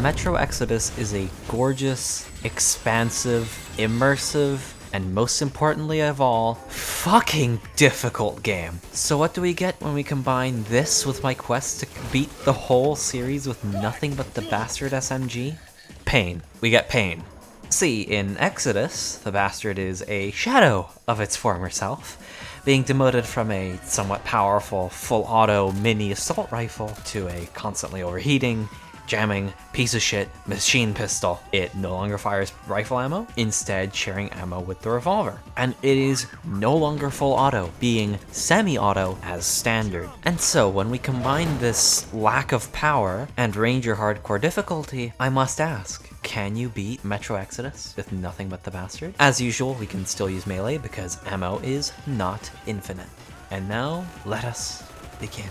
Metro Exodus is a gorgeous, expansive, immersive, and most importantly of all, fucking difficult game. So what do we get when we combine this with my quest to beat the whole series with nothing but the bastard SMG? Pain. We get pain. See, in Exodus, the bastard is a shadow of its former self, being demoted from a somewhat powerful, full-auto mini assault rifle to a constantly overheating, jamming, piece of shit machine pistol. It no longer fires rifle ammo, instead sharing ammo with the revolver. And it is no longer full auto, being semi-auto as standard. And so when we combine this lack of power and Ranger hardcore difficulty, I must ask, can you beat Metro Exodus with nothing but the bastard? As usual, we can still use melee because ammo is not infinite. And now, let us begin.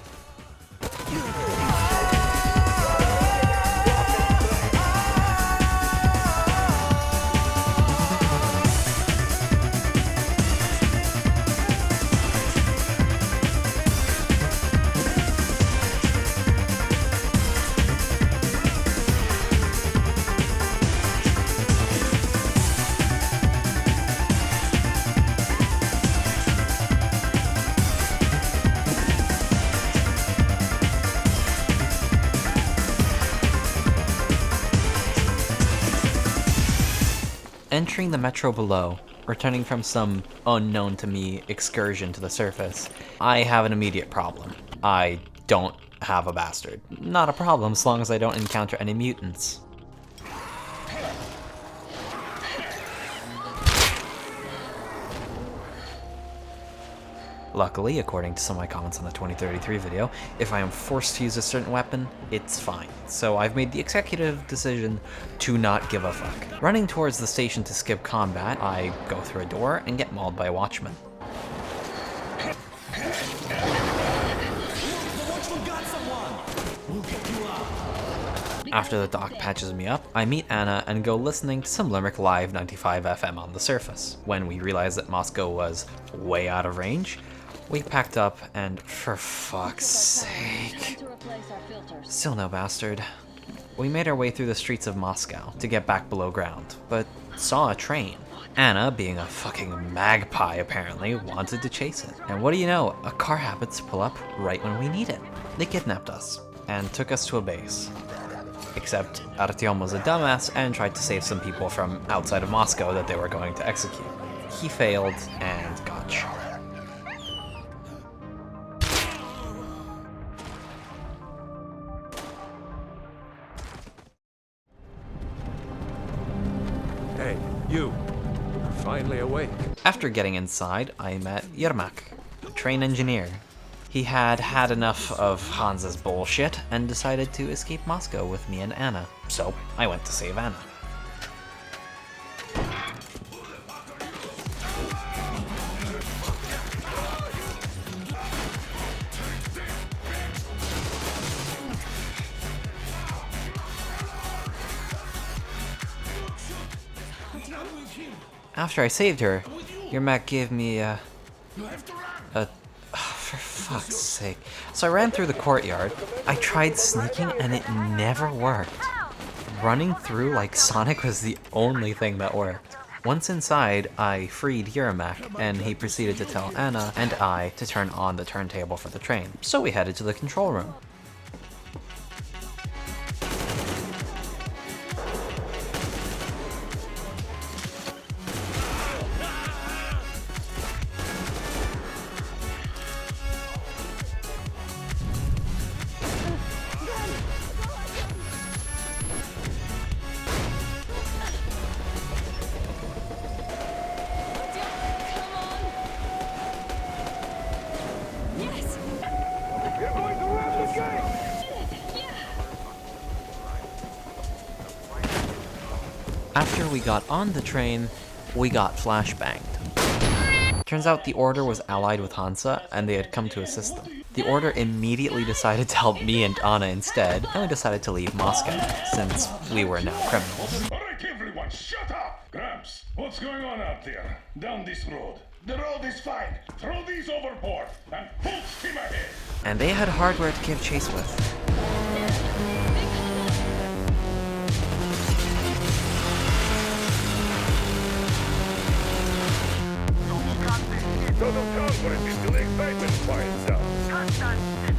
Entering the metro below, returning from some unknown to me excursion to the surface, I have an immediate problem. I don't have a bastard. Not a problem as long as I don't encounter any mutants. Luckily, according to some of my comments on the 2033 video, if I am forced to use a certain weapon, it's fine. So I've made the executive decision to not give a fuck. Running towards the station to skip combat, I go through a door and get mauled by a watchman. After the doc patches me up, I meet Anna and go listening to some Limerick Live 95 FM on the surface. When we realized that Moscow was way out of range, we packed up and, for fuck's sake, still no bastard. We made our way through the streets of Moscow to get back below ground, but saw a train. Anna, being a fucking magpie apparently, wanted to chase it. And what do you know, a car happens to pull up right when we need it. They kidnapped us and took us to a base. Except Artyom was a dumbass and tried to save some people from outside of Moscow that they were going to execute. He failed and got shot. Hey, you. You're finally awake. After getting inside, I met Yermak, a train engineer. He had had enough of Hans's bullshit and decided to escape Moscow with me and Anna. So I went to save Anna. After I saved her, Yermak gave me for fuck's sake. So I ran through the courtyard. I tried sneaking and it never worked. Running through like Sonic was the only thing that worked. Once inside, I freed Yermak, and he proceeded to tell Anna and I to turn on the turntable for the train. So we headed to the control room. After we got on the train, we got flashbanged. Turns out the Order was allied with Hansa, and they had come to assist them. The Order immediately decided to help me and Anna instead, and we decided to leave Moscow, since we were now criminals. Alright everyone, shut up! Gramps, what's going on out there? Down this road. The road is fine. Throw these overboard, and full steam ahead! And they had hardware to give chase with. Total town for it until the excitement quiets down.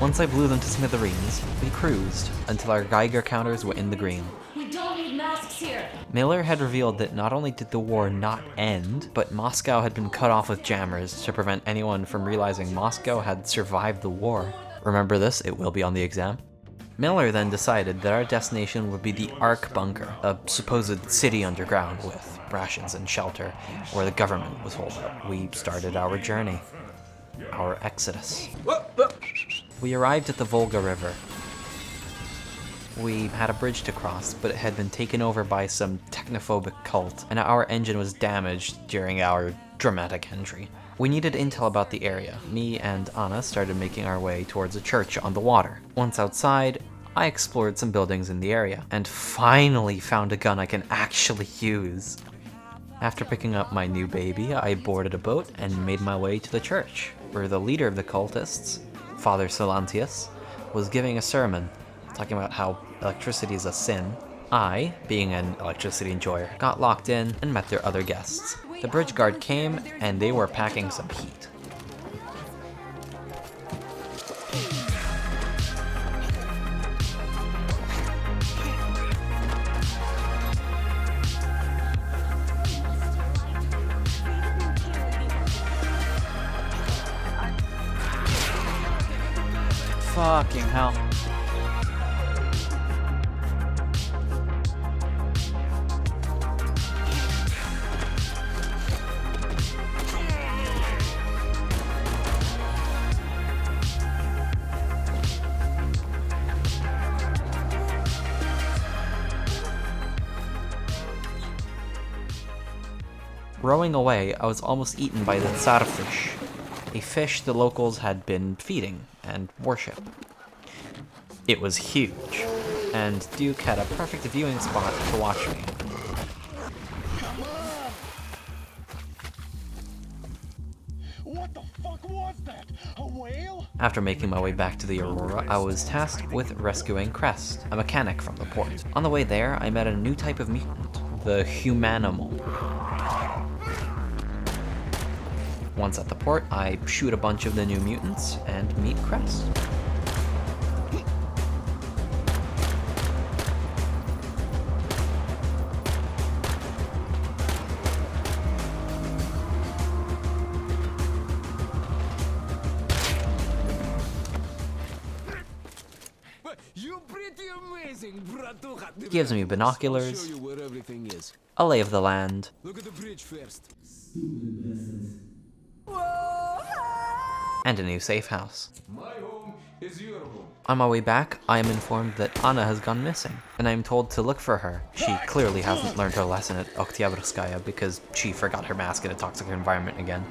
Once I blew them to smithereens, we cruised until our Geiger counters were in the green. We don't need masks here. Miller had revealed that not only did the war not end, but Moscow had been cut off with jammers to prevent anyone from realizing Moscow had survived the war. Remember this? It will be on the exam. Miller then decided that our destination would be the Ark Bunker, a supposed city underground with rations and shelter, where the government was holed up. We started our journey, our exodus. We arrived at the Volga River. We had a bridge to cross, but it had been taken over by some technophobic cult, and our engine was damaged during our dramatic entry. We needed intel about the area. Me and Anna started making our way towards a church on the water. Once outside, I explored some buildings in the area, and finally found a gun I can actually use. After picking up my new baby, I boarded a boat and made my way to the church, where the leader of the cultists, Father Solantius, was giving a sermon, talking about how electricity is a sin. I, being an electricity enjoyer, got locked in and met their other guests. The bridge guard came, and they were packing some heat. Fucking hell. Rowing away, I was almost eaten by the tsarfish, a fish the locals had been feeding and worship. It was huge, and Duke had a perfect viewing spot to watch me. What the fuck was that? A whale? After making my way back to the Aurora, I was tasked with rescuing Crest, a mechanic from the port. On the way there, I met a new type of mutant, the Humanimal. Once at the port, I shoot a bunch of the new mutants and meet Crest. You're pretty amazing, bratucha. Gives me binoculars, Show you where everything is. a lay of the land, Look at the bridge first. and a new safe house. My home is your home. On my way back, I am informed that Anna has gone missing, and I am told to look for her. She clearly hasn't learned her lesson at Oktyabrskaya because she forgot her mask in a toxic environment again.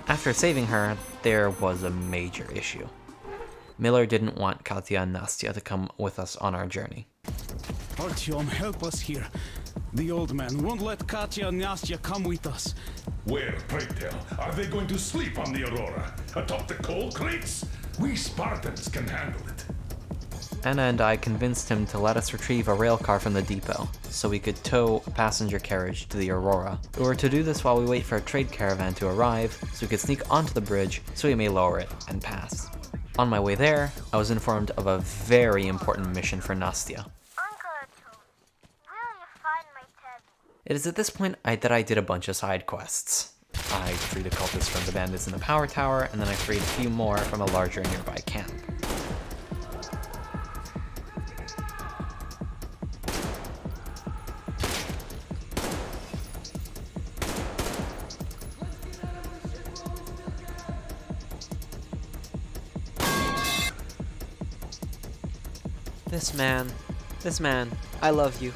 After saving her, there was a major issue. Miller didn't want Katya and Nastya to come with us on our journey. Artyom, help us here. The old man won't let Katya and Nastya come with us. Where, pray tell, are they going to sleep on the Aurora? Atop the coal crates? We Spartans can handle it. Anna and I convinced him to let us retrieve a railcar from the depot, so we could tow a passenger carriage to the Aurora. We were to do this while we wait for a trade caravan to arrive, so we could sneak onto the bridge so we may lower it and pass. On my way there, I was informed of a very important mission for Nastya. It is at this point that I did a bunch of side quests. I freed a cultist from the bandits in the power tower, and then I freed a few more from a larger nearby camp. This man, I love you.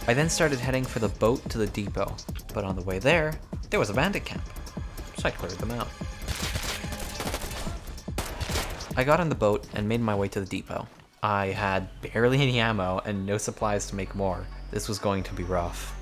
I then started heading for the boat to the depot, but on the way there was a bandit camp, so I cleared them out. I got on the boat and made my way to the depot. I had barely any ammo and no supplies to make more. This was going to be rough.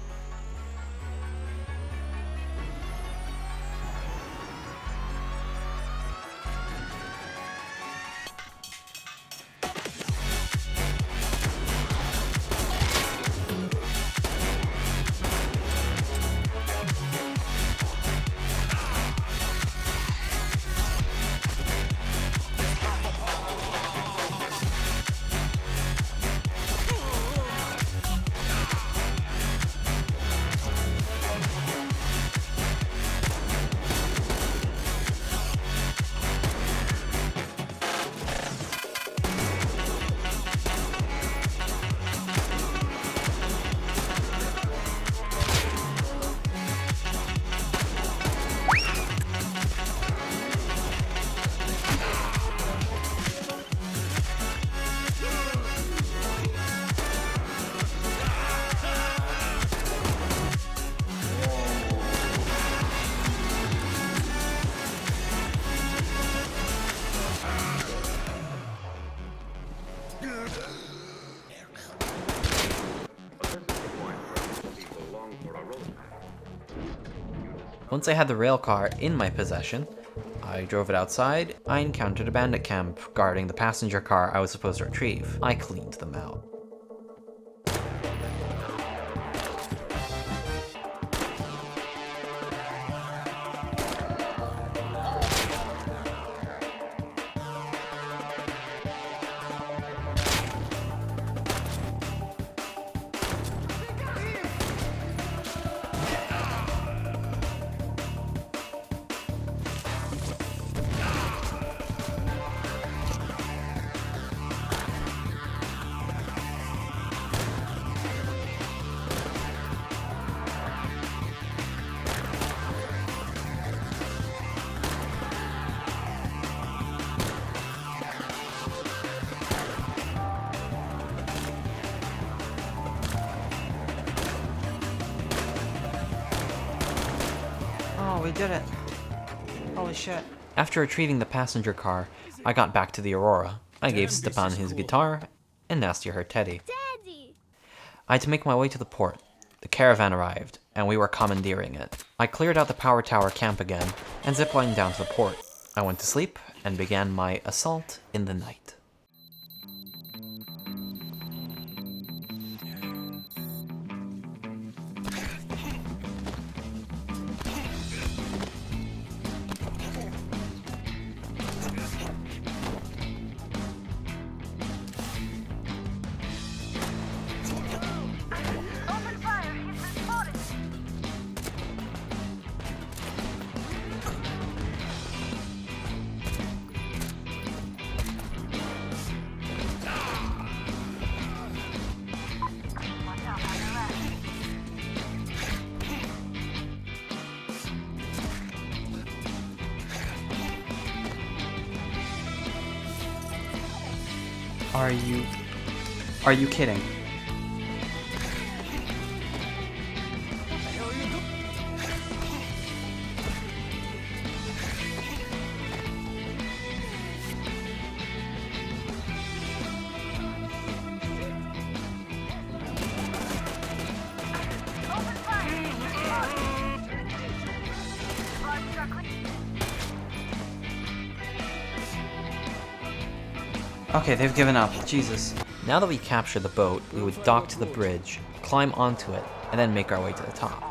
Once I had the railcar in my possession, I drove it outside. I encountered a bandit camp guarding the passenger car I was supposed to retrieve. I cleaned them out. Oh, we did it. Holy shit. After retrieving the passenger car, I got back to the Aurora. I gave Stepan his guitar, and Nastya her teddy. Daddy! I had to make my way to the port. The caravan arrived, and we were commandeering it. I cleared out the power tower camp again, and ziplined down to the port. I went to sleep, and began my assault in the night. Are you kidding? Okay, they've given up. Jesus. Now that we capture the boat, we would dock to the bridge, climb onto it, and then make our way to the top.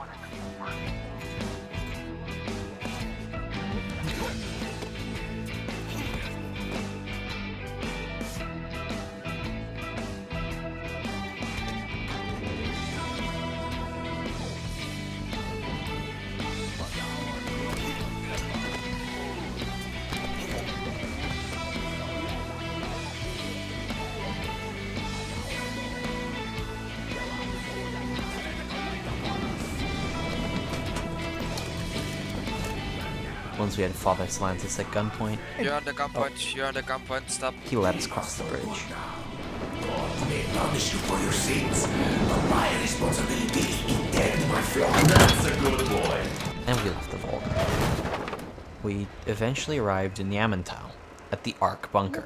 Once we had Father Slantis at gunpoint, You're on the gunpoint. You're on the gunpoint. Stop. he let us cross the bridge. May punish you for your sins, but my responsibility is dead, my friend. That's a good boy. And we left the Volga. We eventually arrived in Yamantau, at the Ark bunker.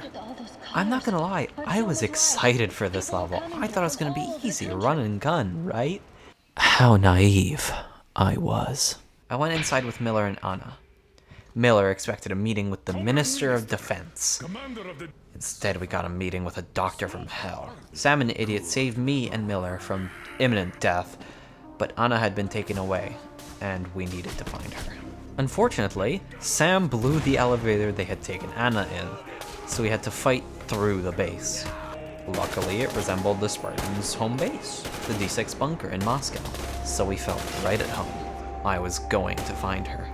I'm not gonna lie, I was excited for this level. I thought it was gonna be easy, run and gun, right? How naive I was. I went inside with Miller and Anna. Miller expected a meeting with the Minister of Defense. Instead, we got a meeting with a doctor from hell. Sam and the idiot saved me and Miller from imminent death, but Anna had been taken away, and we needed to find her. Unfortunately, Sam blew the elevator they had taken Anna in, so we had to fight through the base. Luckily, it resembled the Spartans' home base, the D6 bunker in Moscow, so we felt right at home. I was going to find her.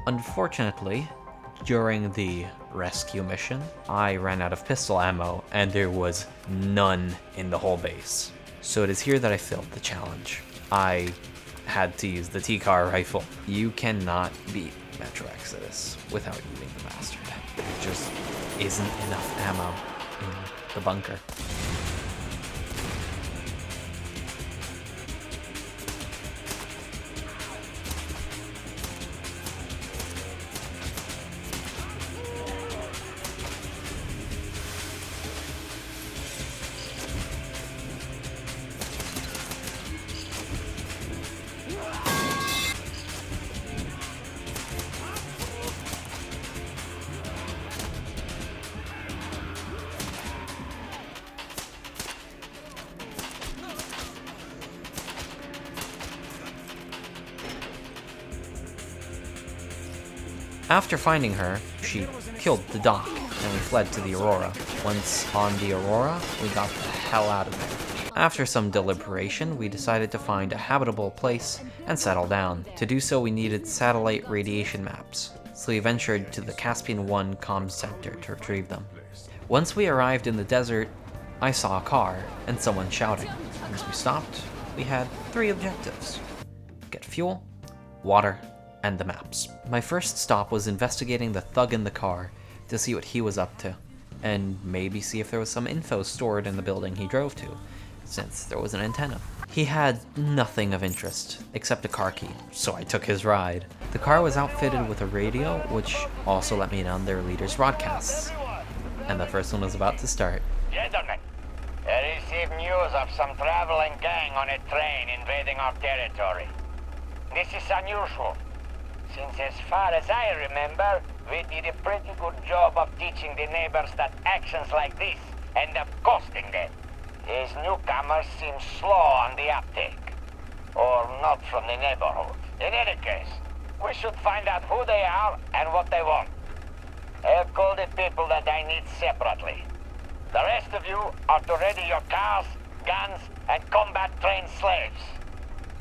Unfortunately, during the rescue mission, I ran out of pistol ammo and there was none in the whole base. So it is here that I failed the challenge. I had to use the T-car rifle. You cannot beat Metro Exodus without using the bastard. There just isn't enough ammo in the bunker. After finding her, she killed the doc, and we fled to the Aurora. Once on the Aurora, we got the hell out of there. After some deliberation, we decided to find a habitable place and settle down. To do so, we needed satellite radiation maps, so we ventured to the Caspian 1 comms center to retrieve them. Once we arrived in the desert, I saw a car and someone shouting. As we stopped, we had 3 objectives: get fuel, water, and the maps. My first stop was investigating the thug in the car to see what he was up to, and maybe see if there was some info stored in the building he drove to, since there was an antenna. He had nothing of interest, except a car key, so I took his ride. The car was outfitted with a radio, which also let me in on their leader's broadcasts. And the first one was about to start. Gentlemen, I received news of some traveling gang on a train invading our territory. This is unusual, since as far as I remember, we did a pretty good job of teaching the neighbors that actions like this end up costing them. These newcomers seem slow on the uptake, or not from the neighborhood. In any case, we should find out who they are and what they want. I'll call the people that I need separately. The rest of you are to ready your cars, guns, and combat-trained slaves.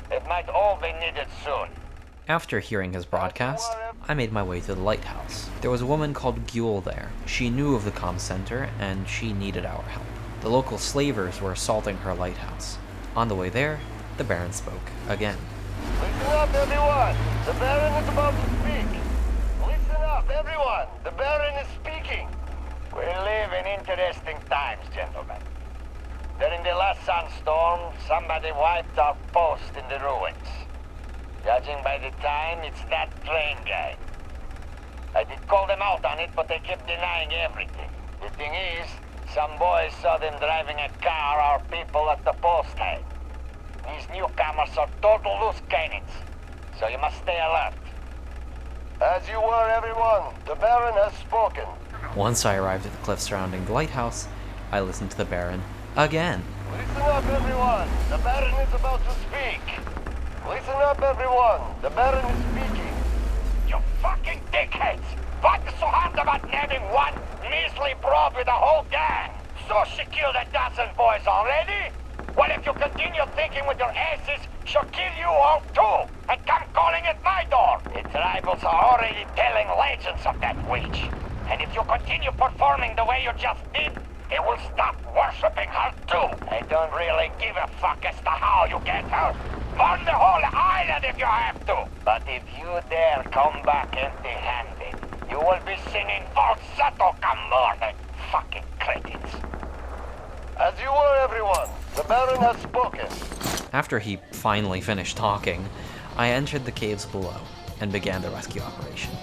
It might all be needed soon. After hearing his broadcast, I made my way to the lighthouse. There was a woman called Gyul there. She knew of the comm center, and she needed our help. The local slavers were assaulting her lighthouse. On the way there, the Baron spoke again. Listen up, everyone! The Baron is about to speak! Listen up, everyone! The Baron is speaking! We live in interesting times, gentlemen. During the last sandstorm, somebody wiped our post in the ruins. Judging by the time, it's that train guy. I did call them out on it, but they kept denying everything. The thing is, some boys saw them driving a car our people at the post had. These newcomers are total loose cannons, so you must stay alert. As you were, everyone, the Baron has spoken. Once I arrived at the cliff surrounding the lighthouse, I listened to the Baron again. Listen up, everyone. The Baron is about to speak. Listen up, everyone. The Baron is speaking. You fucking dickheads! What is so hard about nabbing one measly probe with a whole gang? So she killed a dozen boys already? Well, if you continue thinking with your asses, she'll kill you all too, and come calling at my door. Its rivals are already telling legends of that witch. And if you continue performing the way you just did, they will stop worshipping her too. I don't really give a fuck as to how you get her. Burn the whole island if you have to. But if you dare come back empty-handed, you will be singing falsetto camorne, fucking cretins. As you were, everyone, the Baron has spoken. After he finally finished talking, I entered the caves below and began the rescue operation.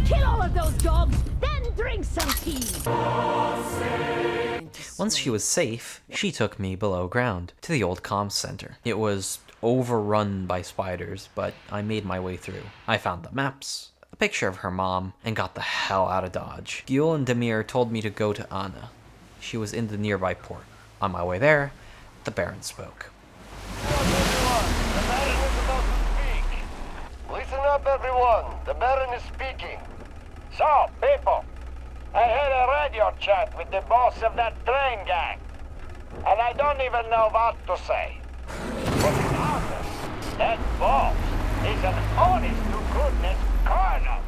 Kill all of those dogs, then drink some tea. Once she was safe, she took me below ground to the old comms center. It was overrun by spiders, but I made my way through. I found the maps, a picture of her mom, and got the hell out of Dodge. Gyul and Demir told me to go to Anna. She was in the nearby port. On my way there, the Baron spoke. Listen up, everyone. The Baron is speaking. So, people, I had a radio chat with the boss of that train gang, and I don't even know what to say. But in honest, that boss is an honest-to-goodness colonel.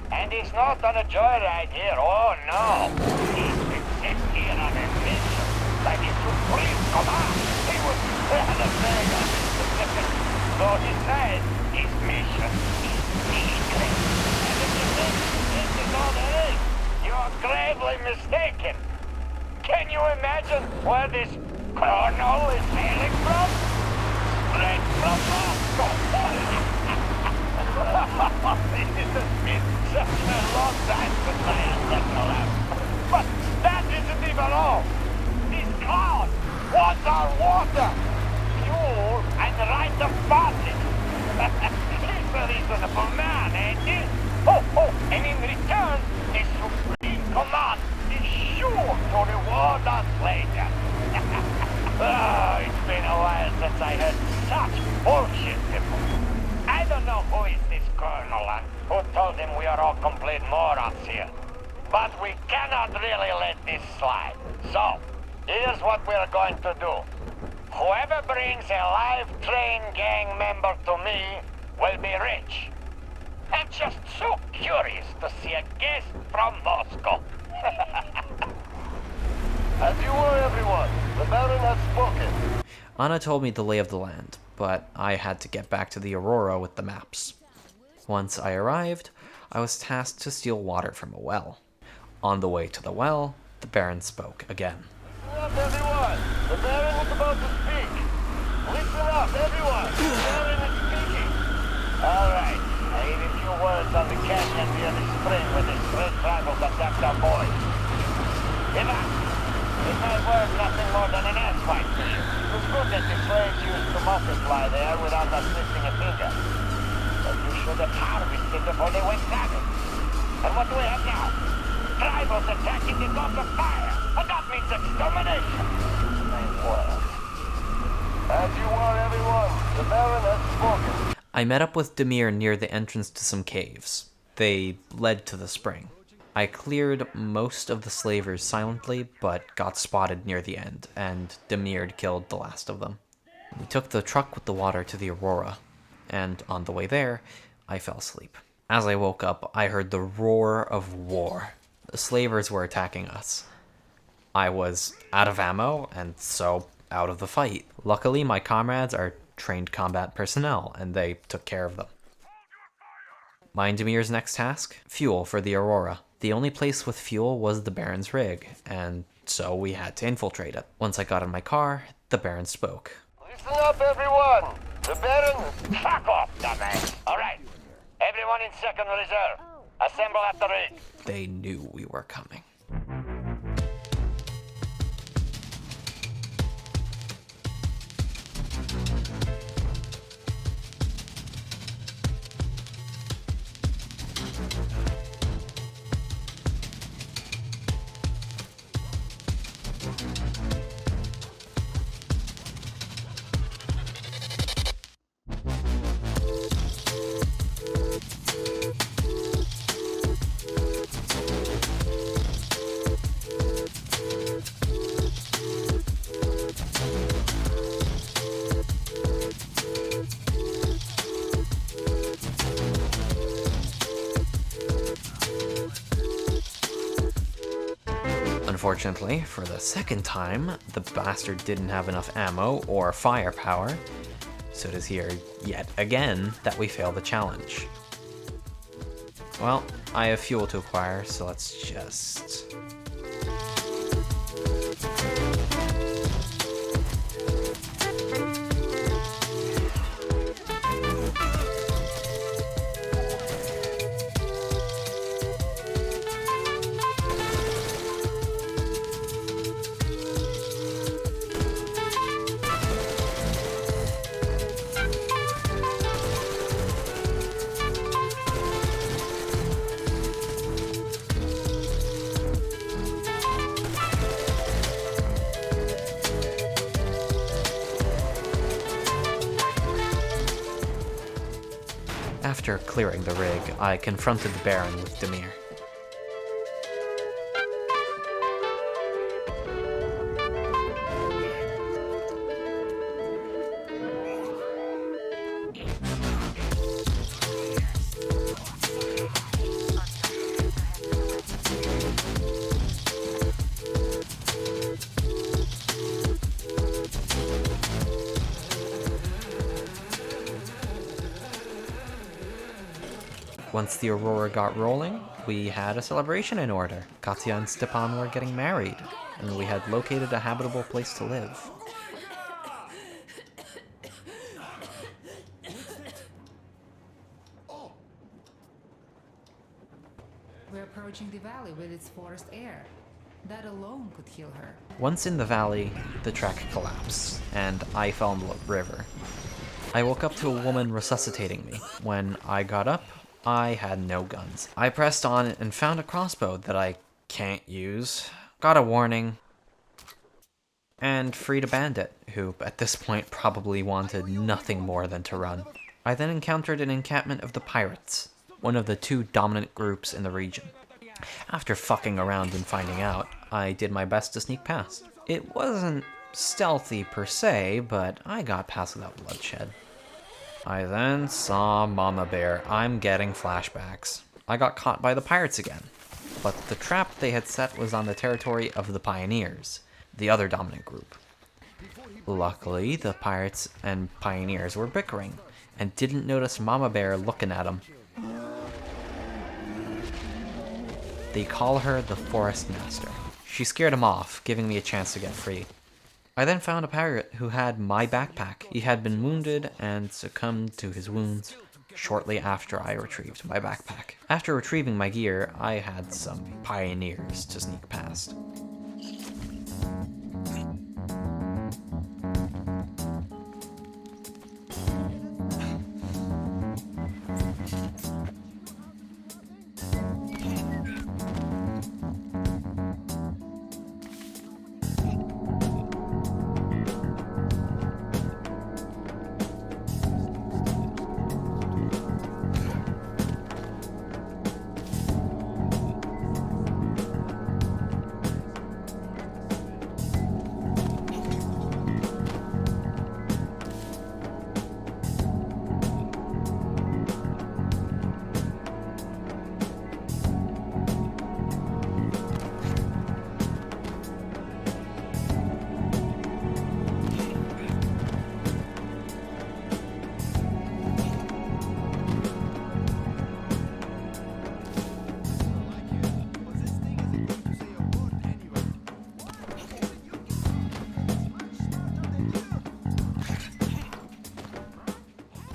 And he's not on a joyride here, oh no. He's been sent here on a mission, like a supreme command. He was the Taiga. So he said his mission is secret. And if you think this is all there is, you're gravely mistaken. Can you imagine where this colonel is hailing from? Straight from Moscow. It has been such a long time since I have left the lab. But that isn't even all. These clouds want our water, fuel, and right of passage. He's a reasonable man, ain't he? And in return, the Supreme Command is sure to reward us later. It's been a while since I heard such bullshit before. I don't know who is this colonel and who told him we are all complete morons here. But we cannot really let this slide. So, here's what we're going to do. Whoever brings a live train gang member to me will be rich. I'm just so curious to see a guest from Moscow. As you were, everyone, the Baron has spoken. Anna told me the lay of the land, but I had to get back to the Aurora with the maps. Once I arrived, I was tasked to steal water from a well. On the way to the well, the Baron spoke again. Listen up, everyone! The Baron is about to speak! Listen up, everyone! The Baron is speaking! Alright, I need a few words on the canyon near the spring where the Red Tribals attacked our boys. It might work nothing more than an ass fight for you. It was good that the slaves used to multiply there without us lifting a finger. But you should have harvested before they went savage. And what do we have now? Tribals attacking the god of fire! And that means extermination! Nice work. As you were, everyone, the Baron has spoken. I met up with Demir near the entrance to some caves. They led to the spring. I cleared most of the slavers silently, but got spotted near the end, and Demir killed the last of them. We took the truck with the water to the Aurora, and on the way there, I fell asleep. As I woke up, I heard the roar of war. The slavers were attacking us. I was out of ammo, and so out of the fight. Luckily, my comrades are trained combat personnel, and they took care of them. My and Demir's next task? Fuel for the Aurora. The only place with fuel was the Baron's rig, and so we had to infiltrate it. Once I got in my car, the Baron spoke. Listen up, everyone! The Baron... Fuck off, dumbass! Alright, everyone in second reserve. Assemble at the rig. They knew we were coming. Unfortunately, for the second time, the bastard didn't have enough ammo or firepower, so it is here yet again that we fail the challenge. Well, I have fuel to acquire, so let's just... After clearing the rig, I confronted the Baron with Demir. Once the Aurora got rolling, we had a celebration in order. Katya and Stepan were getting married, and we had located a habitable place to live. We're approaching the valley with its forest air. That alone could heal her. Once in the valley, the track collapsed, and I fell in the river. I woke up to a woman resuscitating me. When I got up, I had no guns. I pressed on and found a crossbow that I can't use, got a warning, and freed a bandit, who at this point probably wanted nothing more than to run. I then encountered an encampment of the pirates, one of the two dominant groups in the region. After fucking around and finding out, I did my best to sneak past. It wasn't stealthy per se, but I got past without bloodshed. I then saw Mama Bear. I'm getting flashbacks. I got caught by the pirates again, but the trap they had set was on the territory of the Pioneers, the other dominant group. Luckily, the pirates and pioneers were bickering, and didn't notice Mama Bear looking at them. They call her the Forest Master. She scared him off, giving me a chance to get free. I then found a pirate who had my backpack. He had been wounded and succumbed to his wounds shortly after I retrieved my backpack. After retrieving my gear, I had some pioneers to sneak past.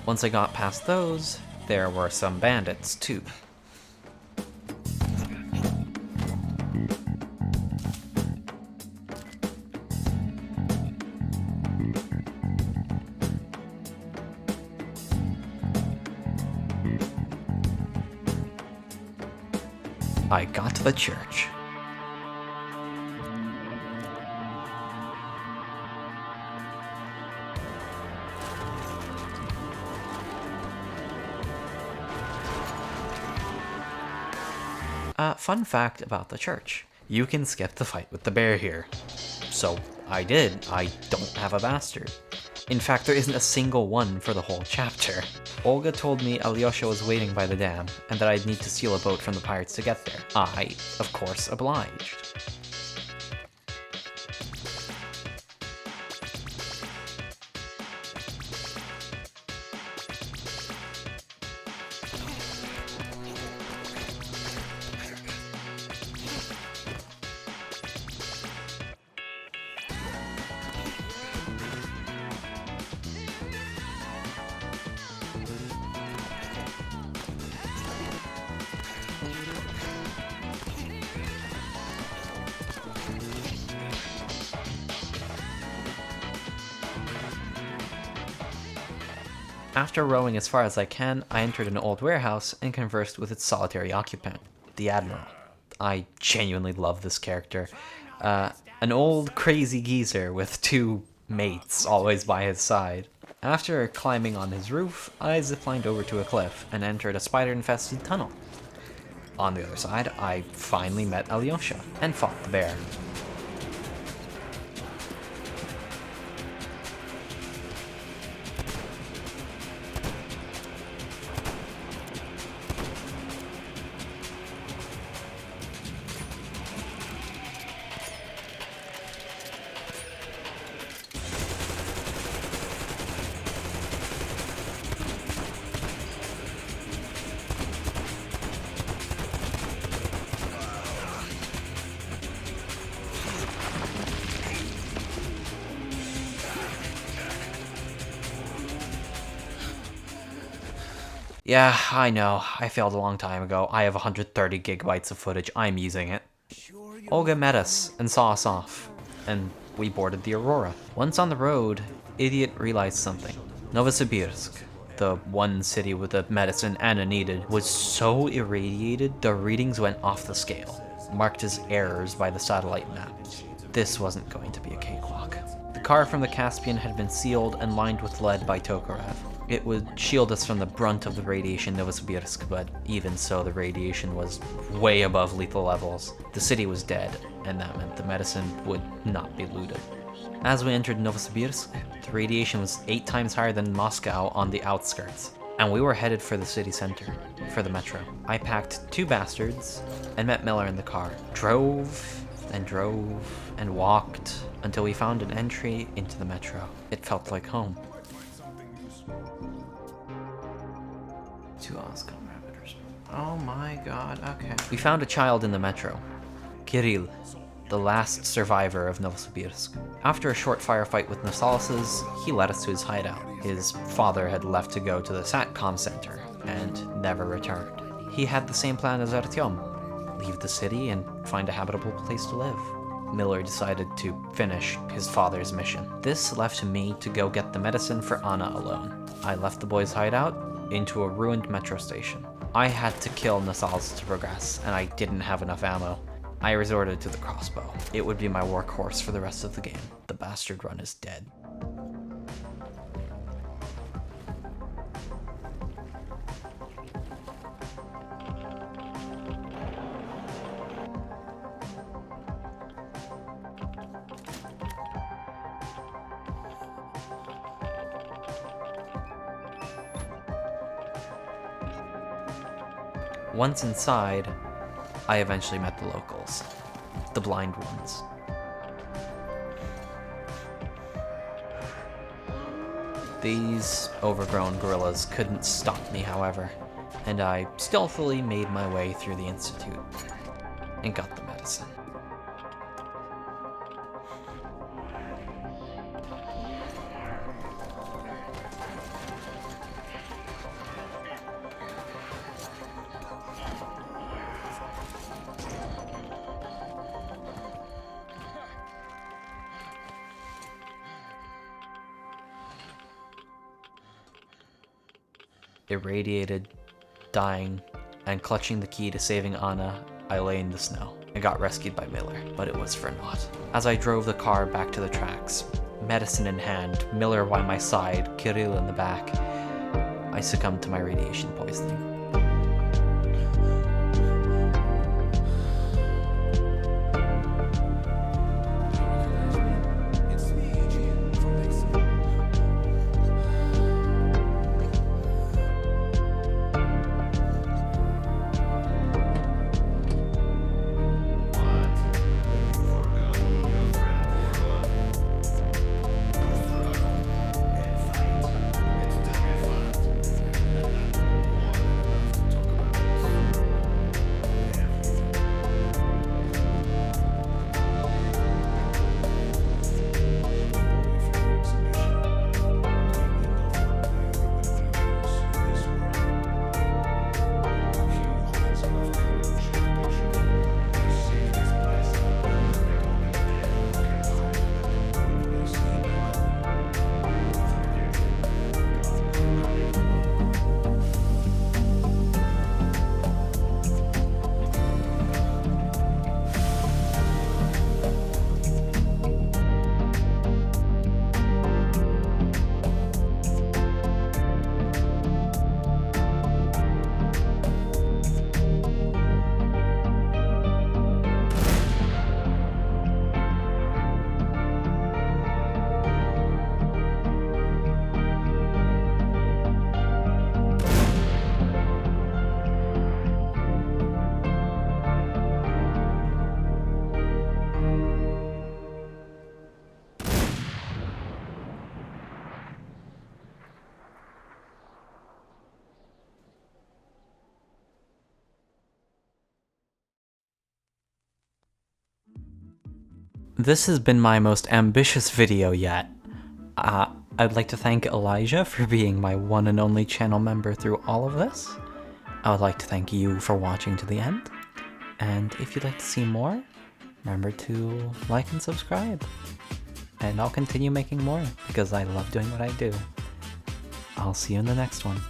Once I got past those, there were some bandits too. I got to the church. Fun fact about the church. You can skip the fight with the bear here. So, I did. I don't have a bastard. In fact, there isn't a single one for the whole chapter. Olga told me Alyosha was waiting by the dam, and that I'd need to steal a boat from the pirates to get there. I, of course, obliged. After rowing as far as I can, I entered an old warehouse and conversed with its solitary occupant, the Admiral. I genuinely love this character. An old crazy geezer with two mates always by his side. After climbing on his roof, I ziplined over to a cliff and entered a spider-infested tunnel. On the other side, I finally met Alyosha and fought the bear. Yeah, I know. I failed a long time ago. I have 130 gigabytes of footage. I'm using it. Olga met us and saw us off, and we boarded the Aurora. Once on the road, Idiot realized something. Novosibirsk, the one city with the medicine Anna needed, was so irradiated the readings went off the scale, marked as errors by the satellite map. This wasn't going to be a cakewalk. The car from the Caspian had been sealed and lined with lead by Tokarev. It would shield us from the brunt of the radiation in Novosibirsk, but even so, the radiation was way above lethal levels. The city was dead, and that meant the medicine would not be looted. As we entered Novosibirsk, the radiation was 8 times higher than Moscow on the outskirts, and we were headed for the city center, for the metro. I packed 2 bastards and met Miller in the car, drove, and drove and walked until we found an entry into the metro. It felt like home. 2 Oscar parameters. Oh my god, okay. We found a child in the metro. Kirill, the last survivor of Novosibirsk. After a short firefight with Nosalises, he led us to his hideout. His father had left to go to the SATCOM center and never returned. He had the same plan as Artyom, leave the city and find a habitable place to live. Miller decided to finish his father's mission. This left me to go get the medicine for Anna alone. I left the boys' hideout into a ruined metro station. I had to kill Nosalises to progress, and I didn't have enough ammo. I resorted to the crossbow. It would be my workhorse for the rest of the game. The bastard run is dead. Once inside, I eventually met the locals, the blind ones. These overgrown gorillas couldn't stop me, however, and I stealthily made my way through the institute and got the medicine. Irradiated, dying, and clutching the key to saving Anna, I lay in the snow. I got rescued by Miller, but it was for naught. As I drove the car back to the tracks, medicine in hand, Miller by my side, Kirill in the back, I succumbed to my radiation poisoning. This has been my most ambitious video yet. I'd like to thank Elijah for being my one and only channel member through all of this. I would like to thank you for watching to the end. And if you'd like to see more, remember to like and subscribe. And I'll continue making more because I love doing what I do. I'll see you in the next one.